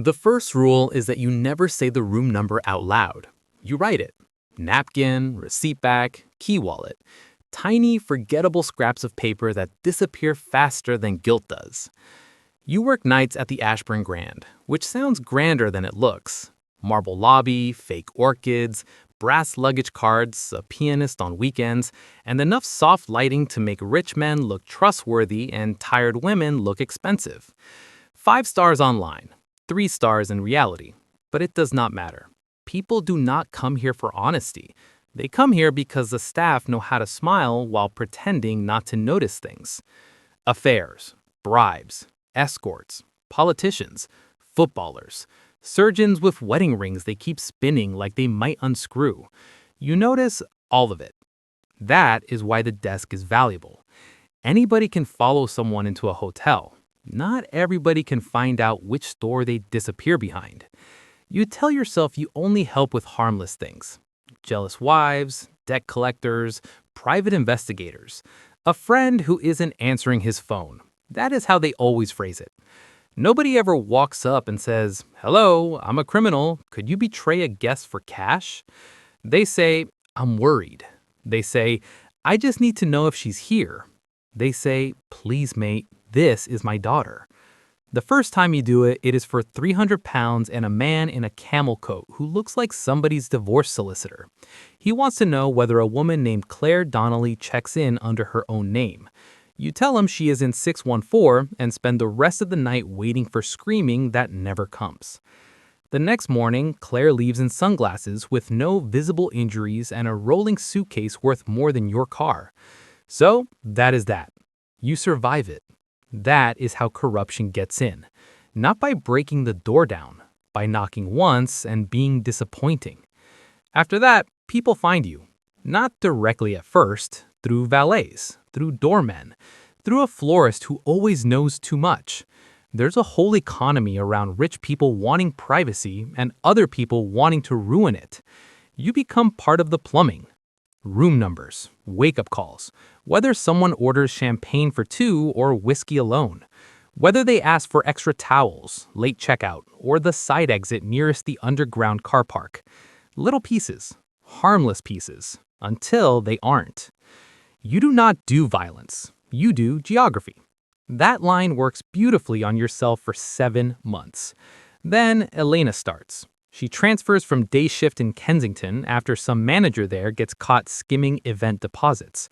The first rule is that you never say the room number out loud. You write it. Napkin, receipt back, key wallet. Tiny, forgettable scraps of paper that disappear faster than guilt does. You work nights at the Ashburn Grand, which sounds grander than it looks. Marble lobby, fake orchids, brass luggage carts, a pianist on weekends, and enough soft lighting to make rich men look trustworthy and tired women look expensive. 5 stars online, 3 stars in reality. But it does not matter. People do not come here for honesty. They come here because the staff know how to smile while pretending not to notice things. Affairs, bribes, escorts, politicians, footballers, surgeons with wedding rings they keep spinning like they might unscrew. You notice all of it. That is why the desk is valuable. Anybody can follow someone into a hotel. Not everybody can find out which store they disappear behind. You tell yourself you only help with harmless things. Jealous wives, debt collectors, private investigators, a friend who isn't answering his phone. That is how they always phrase it. Nobody ever walks up and says, "Hello, I'm a criminal. Could you betray a guest for cash?" They say, "I'm worried." They say, "I just need to know if she's here." They say, "Please, mate, this is my daughter." The first time you do it, it is for 300 pounds and a man in a camel coat who looks like somebody's divorce solicitor. He wants to know whether a woman named Claire Donnelly checks in under her own name. You tell him she is in 614 and spend the rest of the night waiting for screaming that never comes. The next morning, Claire leaves in sunglasses with no visible injuries and a rolling suitcase worth more than your car. So, that is that. You survive it. That is how corruption gets in. Not by breaking the door down, by knocking once and being disappointing. After that, people find you. Not directly at first, through valets, through doormen, through a florist who always knows too much. There's a whole economy around rich people wanting privacy and other people wanting to ruin it. You become part of the plumbing. Room numbers, wake-up calls, whether someone orders champagne for 2 or whiskey alone, whether they ask for extra towels, late checkout, or the side exit nearest the underground car park. Little pieces, harmless pieces, until they aren't. You do not do violence, you do geography. That line works beautifully on yourself for 7 months. Then Elena starts. She transfers from day shift in Kensington after some manager there gets caught skimming event deposits.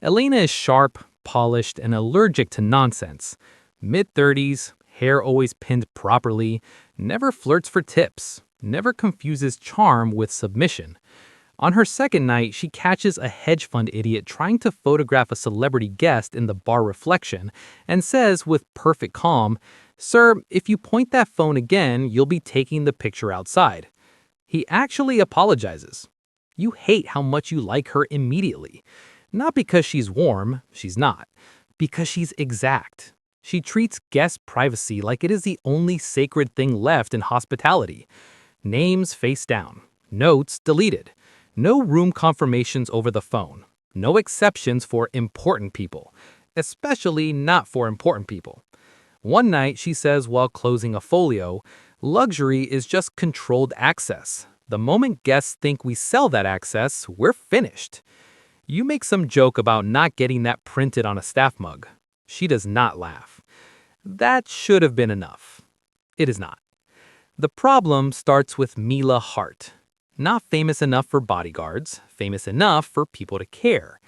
Elena is sharp, polished, and allergic to nonsense. Mid-30s, hair always pinned properly, never flirts for tips, never confuses charm with submission. On her second night, she catches a hedge fund idiot trying to photograph a celebrity guest in the bar reflection and says with perfect calm, "Sir, if you point that phone again, you'll be taking the picture outside." He actually apologizes. You hate how much you like her immediately. Not because she's warm, she's not. Because she's exact. She treats guest privacy like it is the only sacred thing left in hospitality. Names face down. Notes deleted. No room confirmations over the phone. No exceptions for important people. Especially not for important people. One night, she says while closing a folio, luxury is just controlled access. The moment guests think we sell that access, we're finished. You make some joke about not getting that printed on a staff mug. She does not laugh. That should have been enough. It is not. The problem starts with Mila Hart. Not famous enough for bodyguards, famous enough for people to care.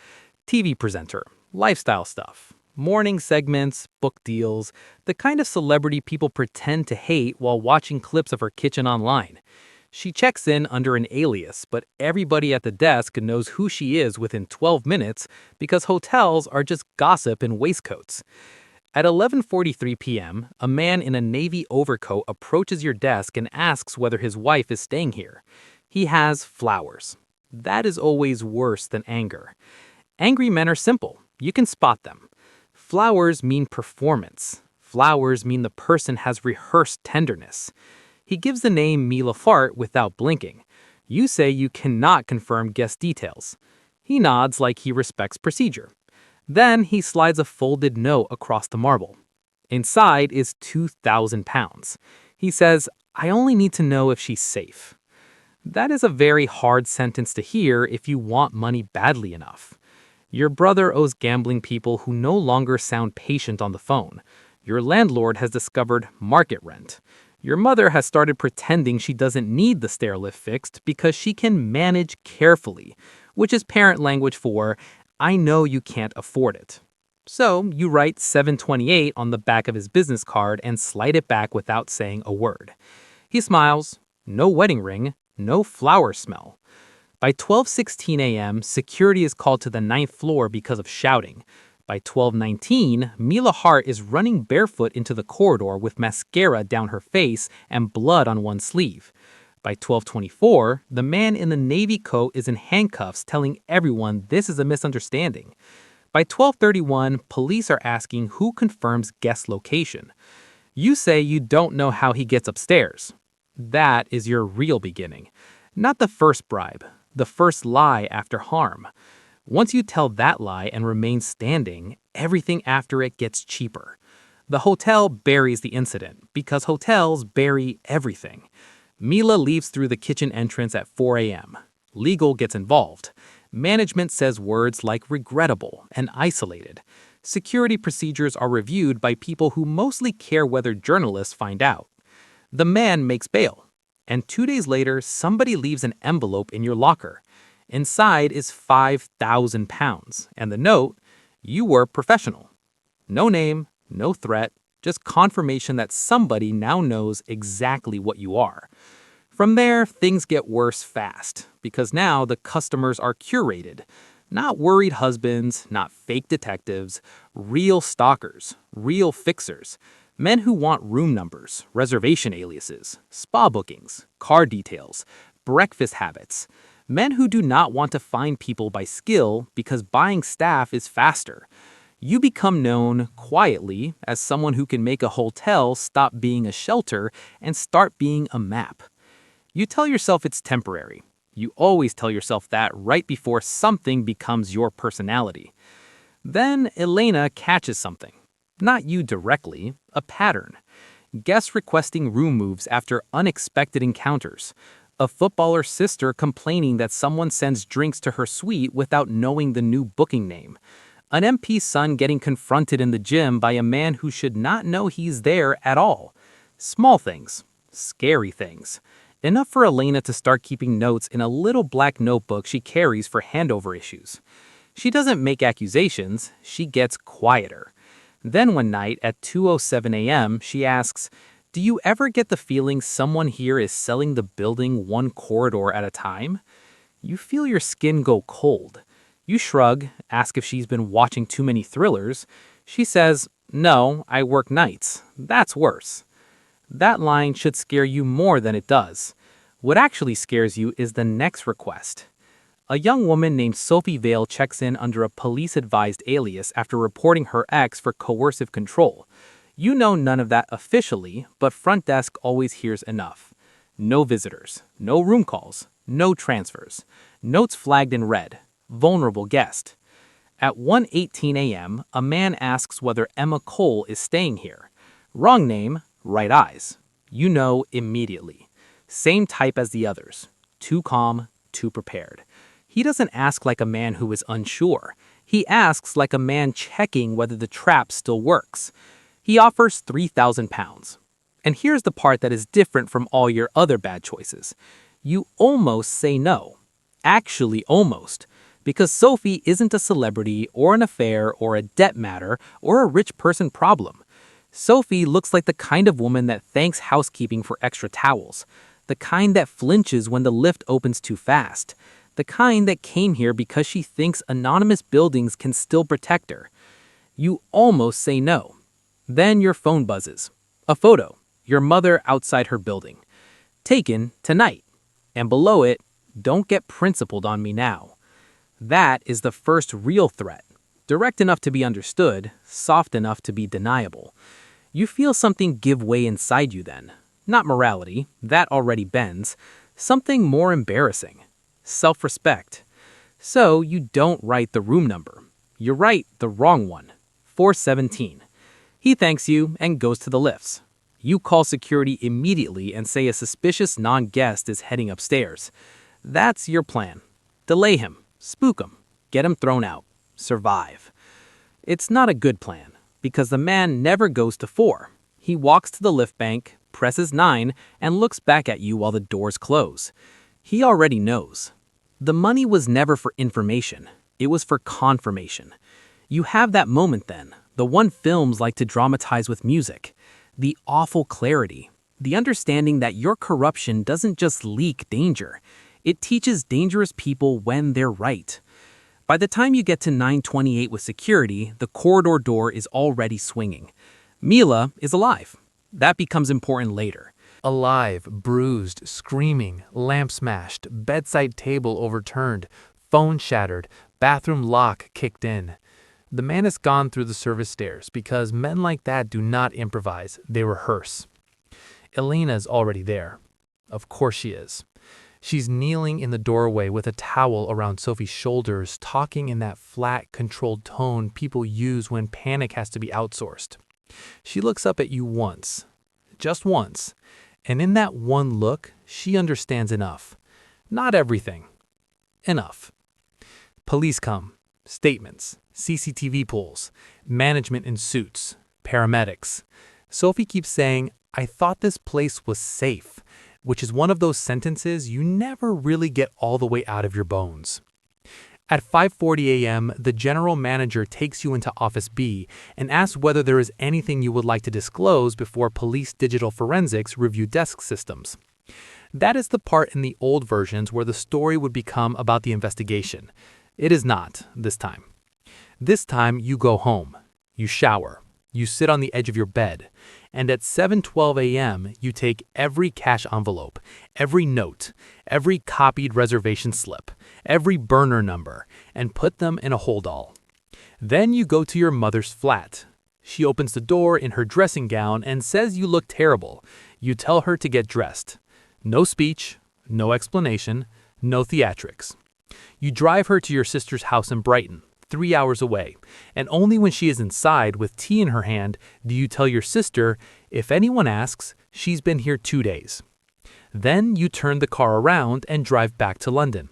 TV presenter, lifestyle stuff, morning segments, book deals, the kind of celebrity people pretend to hate while watching clips of her kitchen online. She checks in under an alias, but everybody at the desk knows who she is within 12 minutes because hotels are just gossip in waistcoats. At 11:43 p.m., a man in a navy overcoat approaches your desk and asks whether his wife is staying here. He has flowers. That is always worse than anger. Angry men are simple. You can spot them. Flowers mean performance. Flowers mean the person has rehearsed tenderness. He gives the name Mila Fart without blinking. You say you cannot confirm guest details. He nods like he respects procedure. Then he slides a folded note across the marble. Inside is 2,000 pounds. He says, I only need to know if she's safe. That is a very hard sentence to hear if you want money badly enough. Your brother owes gambling people who no longer sound patient on the phone. Your landlord has discovered market rent. Your mother has started pretending she doesn't need the stair lift fixed because she can manage carefully, which is parent language for, I know you can't afford it. So you write 728 on the back of his business card and slide it back without saying a word. He smiles. No wedding ring, no flower smell. By 12:16 a.m., security is called to the ninth floor because of shouting. By 12:19, Mila Hart is running barefoot into the corridor with mascara down her face and blood on one sleeve. By 12:24, the man in the navy coat is in handcuffs telling everyone this is a misunderstanding. By 12:31, police are asking who confirms guest location. You say you don't know how he gets upstairs. That is your real beginning. Not the first bribe, the first lie after harm. Once you tell that lie and remain standing, everything after it gets cheaper. The hotel buries the incident because hotels bury everything. Mila leaves through the kitchen entrance at 4 a.m. Legal gets involved. Management says words like regrettable and isolated. Security procedures are reviewed by people who mostly care whether journalists find out. The man makes bail. And 2 days later, somebody leaves an envelope in your locker. Inside is 5,000 pounds. And the note, you were professional. No name, no threat, just confirmation that somebody now knows exactly what you are. From there, things get worse fast, because now the customers are curated. Not worried husbands, not fake detectives, real stalkers, real fixers. Men who want room numbers, reservation aliases, spa bookings, car details, breakfast habits. Men who do not want to find people by skill because buying staff is faster. You become known quietly as someone who can make a hotel stop being a shelter and start being a map. You tell yourself it's temporary. You always tell yourself that right before something becomes your personality. Then Elena catches something. Not you directly, a pattern. Guests requesting room moves after unexpected encounters. A footballer's sister complaining that someone sends drinks to her suite without knowing the new booking name. An MP's son getting confronted in the gym by a man who should not know he's there at all. Small things. Scary things. Enough for Elena to start keeping notes in a little black notebook she carries for handover issues. She doesn't make accusations, she gets quieter. Then one night at 2:07 a.m., she asks, do you ever get the feeling someone here is selling the building one corridor at a time? You feel your skin go cold. You shrug, ask if she's been watching too many thrillers. She says, no, I work nights. That's worse. That line should scare you more than it does. What actually scares you is the next request. A young woman named Sophie Vale checks in under a police-advised alias after reporting her ex for coercive control. You know none of that officially, but front desk always hears enough. No visitors, no room calls, no transfers. Notes flagged in red. Vulnerable guest. At 1:18 a.m., a man asks whether Emma Cole is staying here. Wrong name, right eyes. You know immediately. Same type as the others. Too calm, too prepared. He doesn't ask like a man who is unsure. He asks like a man checking whether the trap still works. He offers 3,000 pounds. And here's the part that is different from all your other bad choices. You almost say no. Actually almost. Because Sophie isn't a celebrity or an affair or a debt matter or a rich person problem. Sophie looks like the kind of woman that thanks housekeeping for extra towels. The kind that flinches when the lift opens too fast. The kind that came here because she thinks anonymous buildings can still protect her. You almost say no. Then your phone buzzes. A photo. Your mother outside her building. Taken tonight. And below it, don't get principled on me now. That is the first real threat. Direct enough to be understood, soft enough to be deniable. You feel something give way inside you then. Not morality, that already bends. Something more embarrassing. Self-respect. So you don't write the room number. You write the wrong one. 417. He thanks you and goes to the lifts. You call security immediately and say a suspicious non-guest is heading upstairs. That's your plan. Delay him, spook him, get him thrown out, survive. It's not a good plan, because the man never goes to 4. He walks to the lift bank, presses 9, and looks back at you while the doors close. He already knows. The money was never for information. It was for confirmation. You have that moment then, the one films like to dramatize with music. The awful clarity. The understanding that your corruption doesn't just leak danger. It teaches dangerous people when they're right. By the time you get to 928 with security, the corridor door is already swinging. Mila is alive. That becomes important later. Alive, bruised, screaming, lamp smashed, bedside table overturned, phone shattered, bathroom lock kicked in. The man has gone through the service stairs because men like that do not improvise, they rehearse. Elena's already there. Of course she is. She's kneeling in the doorway with a towel around Sophie's shoulders, talking in that flat, controlled tone people use when panic has to be outsourced. She looks up at you once, just once, and in that one look, she understands enough. Not everything. Enough. Police come. Statements. CCTV pulls. Management in suits. Paramedics. Sophie keeps saying, "I thought this place was safe," which is one of those sentences you never really get all the way out of your bones. At 5:40 a.m., the general manager takes you into Office B and asks whether there is anything you would like to disclose before police digital forensics review desk systems. That is the part in the old versions where the story would become about the investigation. It is not, this time. This time, you go home. You shower. You sit on the edge of your bed. And at 7:12 a.m., you take every cash envelope, every note, every copied reservation slip, every burner number, and put them in a hold-all. Then you go to your mother's flat. She opens the door in her dressing gown and says you look terrible. You tell her to get dressed. No speech, no explanation, no theatrics. You drive her to your sister's house in Brighton, 3 hours away, and only when she is inside with tea in her hand do you tell your sister, if anyone asks, she's been here 2 days. Then you turn the car around and drive back to London.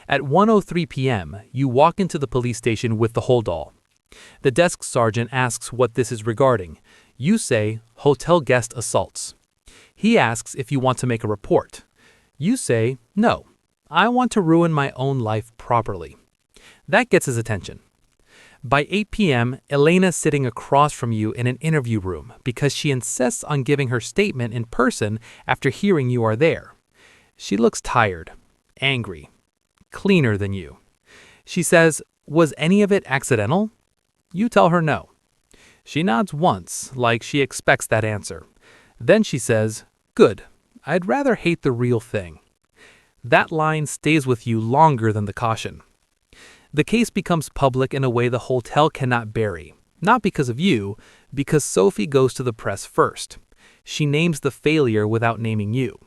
At 1:03 p.m., you walk into the police station with the hold-all. The desk sergeant asks what this is regarding. You say, hotel guest assaults. He asks if you want to make a report. You say, no, I want to ruin my own life properly. That gets his attention. By 8 p.m., Elena's sitting across from you in an interview room because she insists on giving her statement in person after hearing you are there. She looks tired, angry, cleaner than you. She says, was any of it accidental? You tell her no. She nods once, like she expects that answer. Then she says, good, I'd rather hate the real thing. That line stays with you longer than the caution. The case becomes public in a way the hotel cannot bury, not because of you, because Sophie goes to the press first. She names the failure without naming you.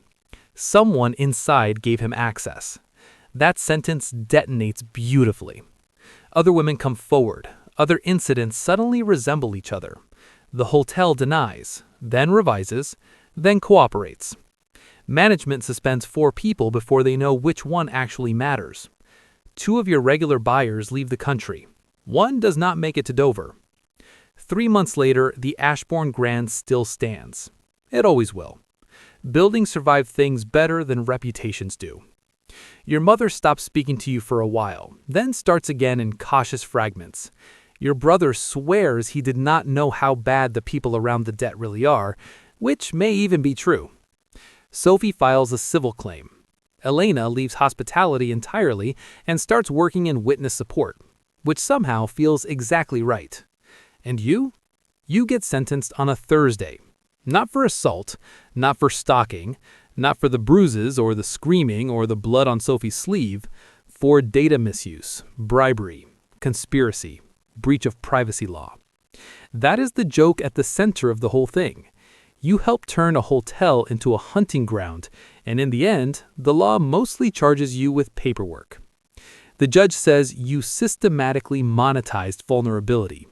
Someone inside gave him access. That sentence detonates beautifully. Other women come forward. Other incidents suddenly resemble each other. The hotel denies, then revises, then cooperates. Management suspends 4 people before they know which one actually matters. 2 of your regular buyers leave the country. 1 does not make it to Dover. 3 months later, the Ashbourne Grand still stands. It always will. Buildings survive things better than reputations do. Your mother stops speaking to you for a while, then starts again in cautious fragments. Your brother swears he did not know how bad the people around the debt really are, which may even be true. Sophie files a civil claim. Elena leaves hospitality entirely and starts working in witness support, which somehow feels exactly right. And you? You get sentenced on a Thursday. Not for assault, not for stalking, not for the bruises or the screaming or the blood on Sophie's sleeve, for data misuse, bribery, conspiracy, breach of privacy law. That is the joke at the center of the whole thing. You help turn a hotel into a hunting ground, and in the end, the law mostly charges you with paperwork. The judge says you systematically monetized vulnerability.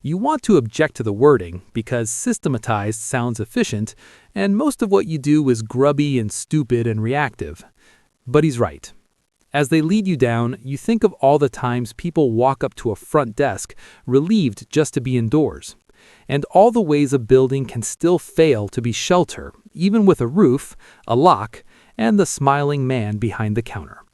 You want to object to the wording because systematized sounds efficient, and most of what you do is grubby and stupid and reactive. But he's right. As they lead you down, you think of all the times people walk up to a front desk, relieved just to be indoors, and all the ways a building can still fail to be shelter, even with a roof, a lock, and the smiling man behind the counter.